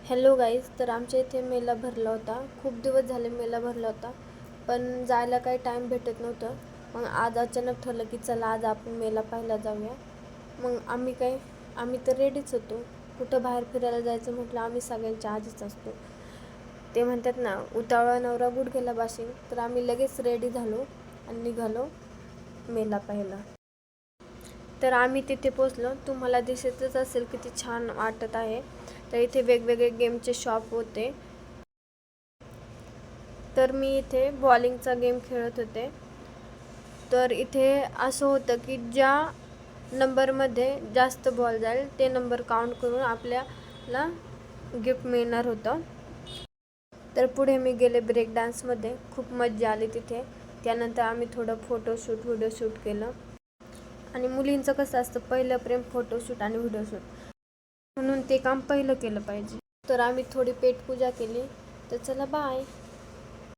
Hello guys, तर आमच्या इथे मेला भरला होता. खूप दिवस झाले मेला भरला होता, पण जायला काही टाईम भेटत नव्हतं. मग आज अचानक ठरलं की चला आज आपण मेला पाहायला जाऊया. मग आम्ही तर रेडीच होतो. कुठं बाहेर फिरायला जायचं म्हटलं आम्ही सगळ्यांच्या आधीच असतो. ते म्हणतात ना, उतावळा नवरा गुडघ्याला बाशिंग. तर आम्ही लगेच रेडी झालो आणि निघालो मेला पाहायला. तर आम्ही तिथे पोचलो. तुम्हाला दिसतच असेल किती छान वाटत आहे. तर इथे वेगवेगळे गेमचे शॉप होते. तर मी इथे बॉलिंगचा गेम खेळत होते. तर इथे असं होतं की ज्या नंबरमध्ये जास्त बॉल जाईल ते नंबर काउंट करून आपल्याला गिफ्ट मिळणार होतं. तर पुढे मी गेले ब्रेक डान्समध्ये. खूप मजा आली तिथे. त्यानंतर आम्ही थोडं व्हिडिओ शूट केलं. आणि मुलींचं कसं असतं, पहिलं प्रेम फोटोशूट आणि व्हिडिओ शूट, म्हणून ते काम पहिलं केलं पाहिजे. तर आम्ही थोडी पेटपूजा केली. तर चला बाय.